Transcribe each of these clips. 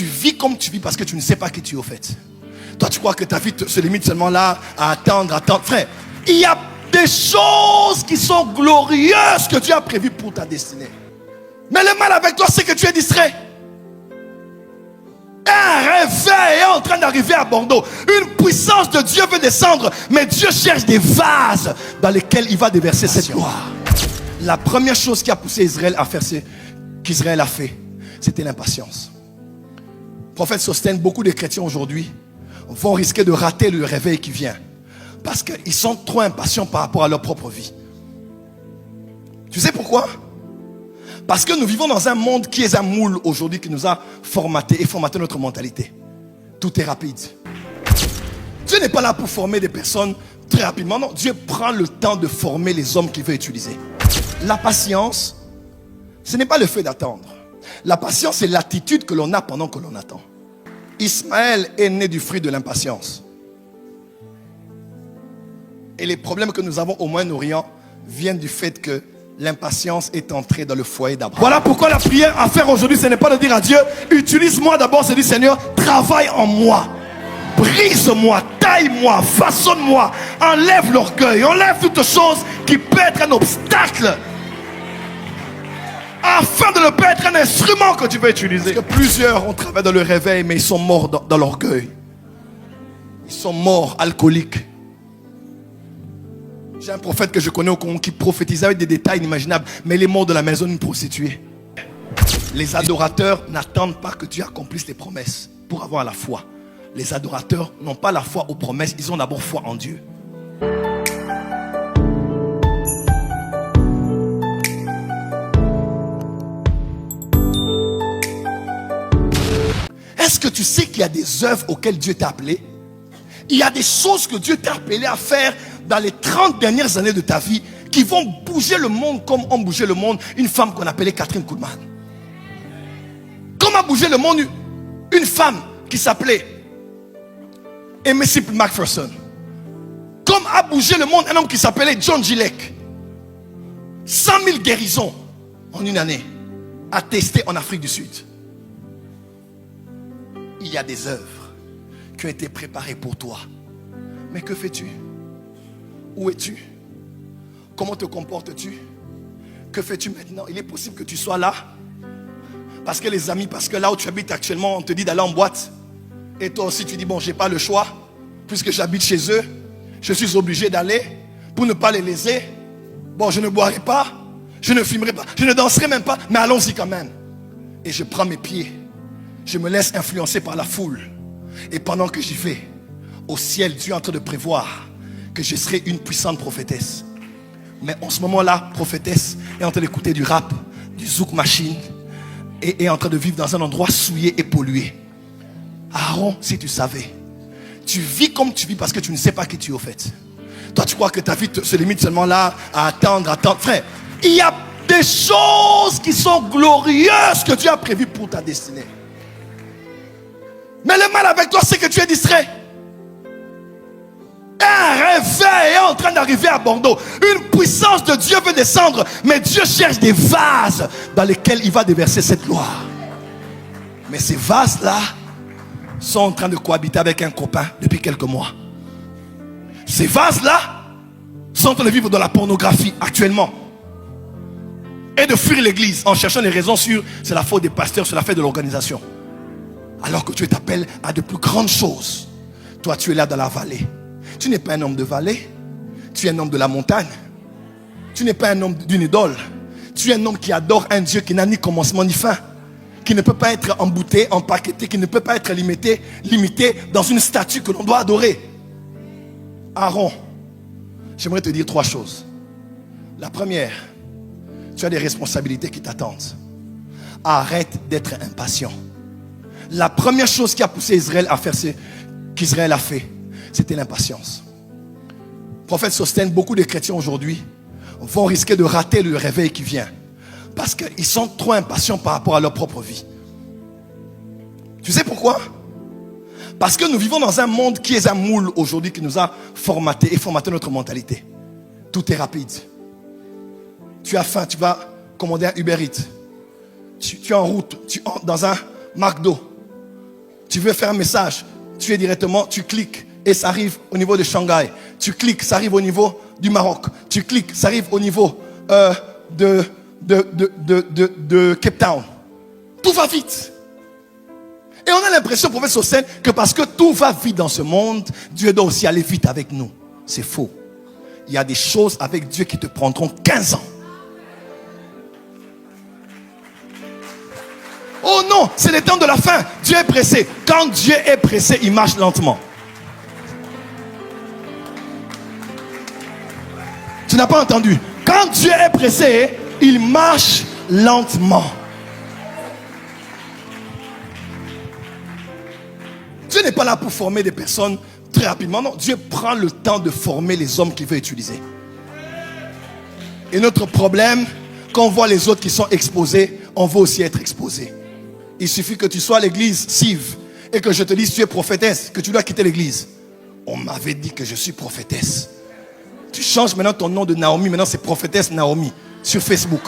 Tu vis comme tu vis parce que tu ne sais pas qui tu es au fait. Toi, tu crois que ta vie se limite seulement là à attendre. Frère, il y a des choses qui sont glorieuses que Dieu a prévues pour ta destinée. Mais le mal avec toi, c'est que tu es distrait. Un réveil est en train d'arriver à Bordeaux. Une puissance de Dieu veut descendre, mais Dieu cherche des vases dans lesquels il va déverser cette gloire. La première chose qui a poussé Israël à faire ce qu'Israël a fait, c'était l'impatience. Le prophète Sostène, beaucoup de chrétiens aujourd'hui vont risquer de rater le réveil qui vient parce qu'ils sont trop impatients par rapport à leur propre vie. Tu sais pourquoi? Parce que nous vivons dans un monde qui est un moule aujourd'hui qui nous a formaté notre mentalité. Tout est rapide. Dieu n'est pas là pour former des personnes très rapidement. Non, Dieu prend le temps de former les hommes qu'il veut utiliser. La patience, ce n'est pas le fait d'attendre. La patience, c'est l'attitude que l'on a pendant que l'on attend. Ismaël est né du fruit de l'impatience. Et les problèmes que nous avons au Moyen-Orient viennent du fait que l'impatience est entrée dans le foyer d'Abraham. Voilà pourquoi la prière à faire aujourd'hui, ce n'est pas de dire à Dieu, utilise-moi d'abord, c'est dire Seigneur, travaille en moi. Brise-moi, taille-moi, façonne-moi, enlève l'orgueil, enlève toutes choses qui peuvent être un obstacle afin de ne pas être un instrument que tu veux utiliser. Parce que plusieurs ont travaillé dans le réveil, mais ils sont morts dans l'orgueil. Ils sont morts alcooliques. J'ai un prophète que je connais au Congo qui prophétisait avec des détails inimaginables, mais il est mort de la maison d'une prostituée. Les adorateurs n'attendent pas que Dieu accomplisse les promesses pour avoir la foi. Les adorateurs n'ont pas la foi aux promesses, ils ont d'abord foi en Dieu. Est-ce que tu sais qu'il y a des œuvres auxquelles Dieu t'a appelé? Il y a des choses que Dieu t'a appelé à faire dans les 30 dernières années de ta vie qui vont bouger le monde comme ont bougé le monde une femme qu'on appelait Catherine Kuhlman. Comme a bougé le monde une femme qui s'appelait Aimé Simple McPherson. Comme a bougé le monde un homme qui s'appelait John Gillek. 100 000 guérisons en une année attestées en Afrique du Sud. Il y a des œuvres qui ont été préparées pour toi. Mais que fais-tu? Où es-tu? Comment te comportes-tu? Que fais-tu maintenant? Il est possible que tu sois là parce que les amis, parce que là où tu habites actuellement, on te dit d'aller en boîte. Et toi aussi tu dis, bon, j'ai pas le choix. Puisque j'habite chez eux, je suis obligé d'aller pour ne pas les léser. Bon, je ne boirai pas, je ne fumerai pas, je ne danserai même pas, mais allons-y quand même. Et je prends mes pieds. Je me laisse influencer par la foule. Et pendant que j'y vais, au ciel, Dieu est en train de prévoir que je serai une puissante prophétesse. Mais en ce moment-là, prophétesse est en train d'écouter du rap, du zouk machine, et est en train de vivre dans un endroit souillé et pollué. Aaron, si tu savais, tu vis comme tu vis parce que tu ne sais pas qui tu es au fait. Toi, tu crois que ta vie se limite seulement là à attendre. Frère, il y a des choses qui sont glorieuses que Dieu a prévues pour ta destinée. Mais le mal avec toi, c'est que tu es distrait. Un réveil est en train d'arriver à Bordeaux. Une puissance de Dieu veut descendre, mais Dieu cherche des vases dans lesquels il va déverser cette gloire. Mais ces vases-là sont en train de cohabiter avec un copain depuis quelques mois. Ces vases-là sont en train de vivre dans la pornographie actuellement et de fuir l'église en cherchant des raisons sur c'est la faute des pasteurs, c'est la faute de l'organisation. Alors que Dieu t'appelle à de plus grandes choses. Toi, tu es là dans la vallée. Tu n'es pas un homme de vallée. Tu es un homme de la montagne. Tu n'es pas un homme d'une idole. Tu es un homme qui adore un Dieu qui n'a ni commencement ni fin. Qui ne peut pas être embouté, empaqueté. Qui ne peut pas être limité dans une statue que l'on doit adorer. Aaron, j'aimerais te dire 3 choses. La première, tu as des responsabilités qui t'attendent. Arrête d'être impatient. La première chose qui a poussé Israël à faire ce qu'Israël a fait, c'était l'impatience. Le prophète Sostène, beaucoup de chrétiens aujourd'hui vont risquer de rater le réveil qui vient parce qu'ils sont trop impatients par rapport à leur propre vie. Tu sais pourquoi? Parce que nous vivons dans un monde qui est un moule aujourd'hui qui nous a formaté notre mentalité. Tout est rapide. Tu as faim, tu vas commander un Uber Eats. Tu es en route, tu entres dans un McDo. Tu veux faire un message, tu es directement, tu cliques et ça arrive au niveau de Shanghai. Tu cliques, ça arrive au niveau du Maroc. Tu cliques, ça arrive au niveau de Cape Town. Tout va vite. Et on a l'impression, prophète Sosen, que parce que tout va vite dans ce monde, Dieu doit aussi aller vite avec nous. C'est faux. Il y a des choses avec Dieu qui te prendront 15 ans. Oh non, c'est le temps de la fin. Dieu est pressé. Quand Dieu est pressé, il marche lentement. Tu n'as pas entendu. Quand Dieu est pressé, il marche lentement. Dieu n'est pas là pour former des personnes très rapidement. Non, Dieu prend le temps de former les hommes qu'il veut utiliser. Et notre problème, quand on voit les autres qui sont exposés, on veut aussi être exposé. Il suffit que tu sois à l'église, Sive, et que je te dise tu es prophétesse, que tu dois quitter l'église. On m'avait dit que je suis prophétesse. Tu changes maintenant ton nom de Naomi, maintenant c'est prophétesse Naomi sur Facebook.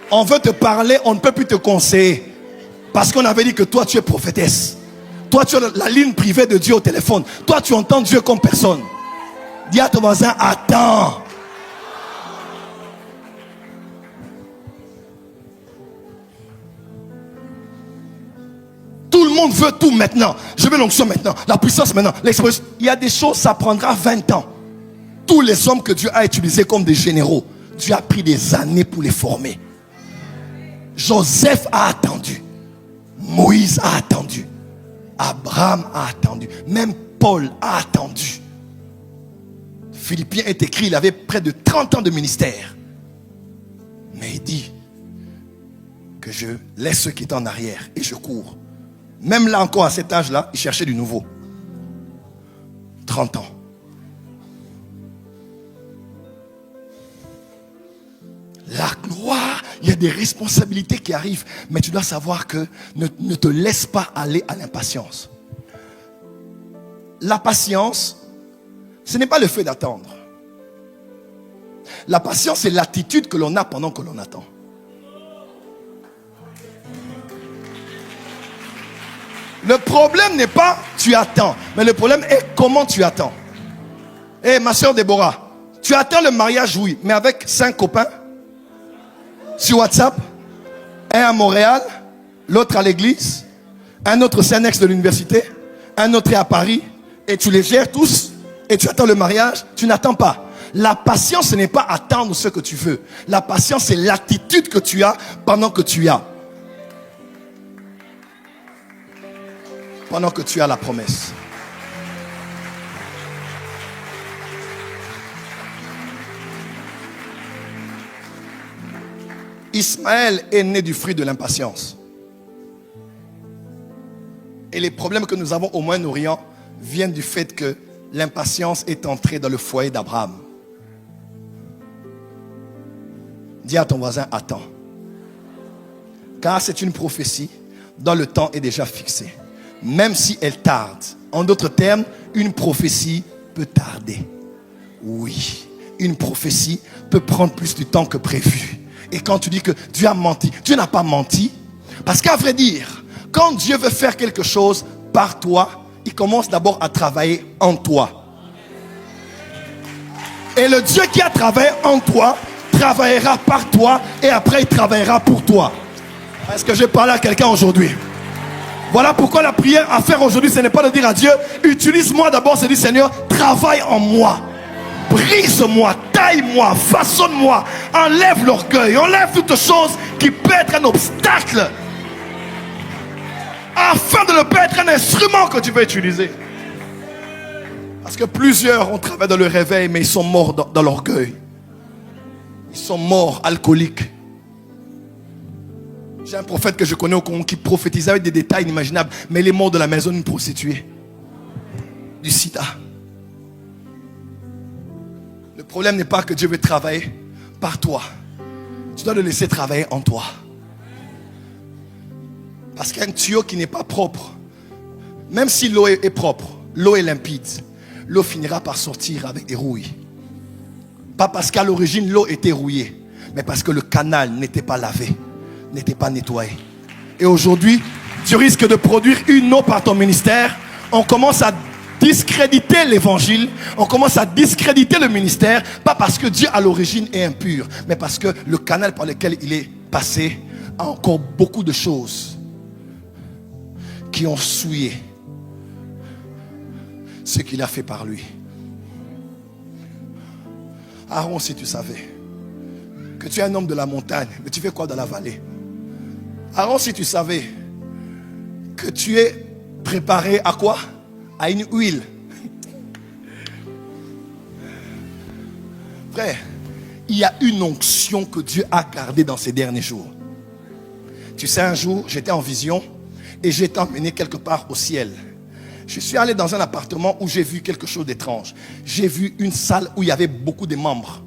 On veut te parler, on ne peut plus te conseiller. Parce qu'on avait dit que toi tu es prophétesse. Toi tu as la ligne privée de Dieu au téléphone. Toi tu entends Dieu comme personne. Dis à ton voisin, attends. Tout le monde veut tout maintenant. Je veux l'onction maintenant, la puissance maintenant, l'expression. Il y a des choses, ça prendra 20 ans. Tous les hommes que Dieu a utilisés comme des généraux, Dieu a pris des années pour les former. Joseph a attendu. Moïse a attendu. Abraham a attendu. Même Paul a attendu. Philippiens est écrit, il avait près de 30 ans de ministère. Mais il dit que je laisse ceux qui étaient en arrière et je cours. Même là encore à cet âge-là, il cherchait du nouveau. 30 ans. La gloire, il y a des responsabilités qui arrivent, mais tu dois savoir que ne te laisse pas aller à l'impatience. La patience, ce n'est pas le fait d'attendre. La patience, c'est l'attitude que l'on a pendant que l'on attend. Le problème n'est pas tu attends, mais le problème est comment tu attends. Eh, ma soeur Déborah, tu attends le mariage, oui, mais avec 5 copains sur WhatsApp, un à Montréal, l'autre à l'église, un autre au Saint-Nex de l'université, un autre est à Paris, et tu les gères tous, et tu attends le mariage, tu n'attends pas. La patience, ce n'est pas attendre ce que tu veux. La patience, c'est l'attitude que tu as pendant que tu as. Pendant que tu as la promesse. Ismaël est né du fruit de l'impatience. Et les problèmes que nous avons au Moyen-Orient viennent du fait que l'impatience est entrée dans le foyer d'Abraham. Dis à ton voisin, attends. Car c'est une prophétie dont le temps est déjà fixé. Même si elle tarde. En d'autres termes, une prophétie peut tarder. Oui, une prophétie peut prendre plus de temps que prévu. Et quand tu dis que Dieu a menti, Dieu n'a pas menti. Parce qu'à vrai dire, quand Dieu veut faire quelque chose par toi, il commence d'abord à travailler en toi. Et le Dieu qui a travaillé en toi, travaillera par toi et après il travaillera pour toi. Est-ce que je parle à quelqu'un aujourd'hui? Voilà pourquoi la prière à faire aujourd'hui, ce n'est pas de dire à Dieu, utilise-moi d'abord, c'est dire Seigneur, travaille en moi. Brise-moi, taille-moi, façonne-moi, enlève l'orgueil, enlève toutes choses qui peuvent être un obstacle afin de ne pas être un instrument que tu veux utiliser. Parce que plusieurs ont travaillé dans le réveil, mais ils sont morts dans l'orgueil. Ils sont morts alcooliques. J'ai un prophète que je connais au Congo qui prophétisait avec des détails inimaginables, mais il est mort de la maison d'une prostituée, du sida. Le problème n'est pas que Dieu veut travailler par toi. Tu dois le laisser travailler en toi. Parce qu'un tuyau qui n'est pas propre, même si l'eau est propre, l'eau est limpide, l'eau finira par sortir avec des rouilles. Pas parce qu'à l'origine l'eau était rouillée, mais parce que le canal n'était pas lavé, n'était pas nettoyé. Et aujourd'hui, tu risques de produire une eau par ton ministère. On commence à discréditer l'évangile, on commence à discréditer le ministère, pas parce que Dieu à l'origine est impur, mais parce que le canal par lequel il est passé a encore beaucoup de choses qui ont souillé ce qu'il a fait par lui. Aaron, si tu savais que tu es un homme de la montagne, mais tu fais quoi dans la vallée? Aaron, si tu savais que tu es préparé à quoi? À une huile. Frère, il y a une onction que Dieu a gardée dans ces derniers jours. Tu sais, un jour, j'étais en vision et j'ai été emmené quelque part au ciel. Je suis allé dans un appartement où j'ai vu quelque chose d'étrange. J'ai vu une salle où il y avait beaucoup de membres.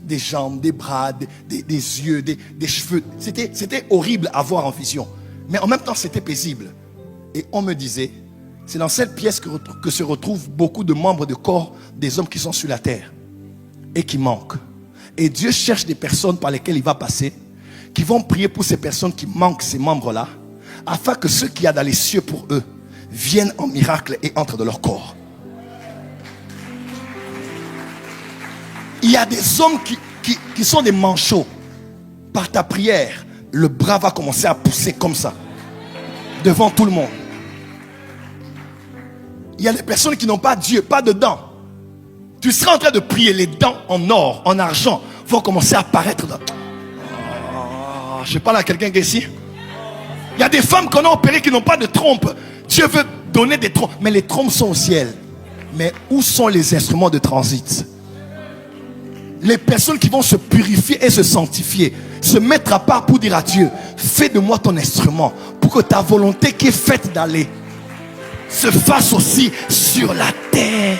Des jambes, des bras, des yeux, des cheveux. C'était horrible à voir en vision. Mais en même temps, c'était paisible. Et on me disait, c'est dans cette pièce que se retrouvent beaucoup de membres de corps des hommes qui sont sur la terre et qui manquent. Et Dieu cherche des personnes par lesquelles il va passer, qui vont prier pour ces personnes qui manquent ces membres-là, afin que ceux qu'il y a dans les cieux pour eux viennent en miracle et entrent dans leur corps. Il y a des hommes qui sont des manchots. Par ta prière, le bras va commencer à pousser comme ça, devant tout le monde. Il y a des personnes qui n'ont pas Dieu, pas de dents. Tu seras en train de prier, les dents en or, en argent vont commencer à apparaître dans... Oh, je parle à quelqu'un qui est ici. Il y a des femmes qu'on a opérées qui n'ont pas de trompe. Dieu veut donner des trompes, mais les trompes sont au ciel. Mais où sont les instruments de transit? Les personnes qui vont se purifier et se sanctifier, se mettre à part pour dire à Dieu, fais de moi ton instrument, pour que ta volonté qui est faite d'aller se fasse aussi sur la terre.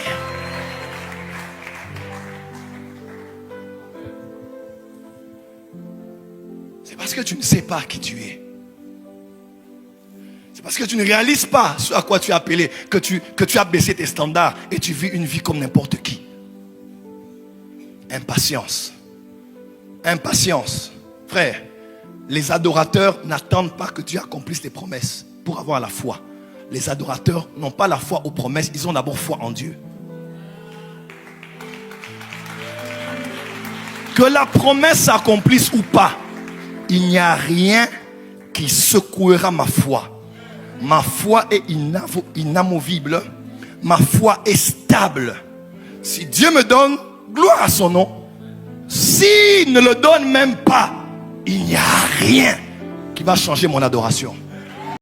C'est parce que tu ne sais pas qui tu es. C'est parce que tu ne réalises pas ce à quoi tu es appelé, que tu as baissé tes standards et tu vis une vie comme n'importe qui. Impatience. Impatience. Frère, les adorateurs n'attendent pas que Dieu accomplisse les promesses pour avoir la foi. Les adorateurs n'ont pas la foi aux promesses, ils ont d'abord foi en Dieu. Que la promesse s'accomplisse ou pas, il n'y a rien qui secouera ma foi. Ma foi est inamovible. Ma foi est stable. Si Dieu me donne, gloire à son nom. S'il ne le donne même pas, il n'y a rien qui va changer mon adoration.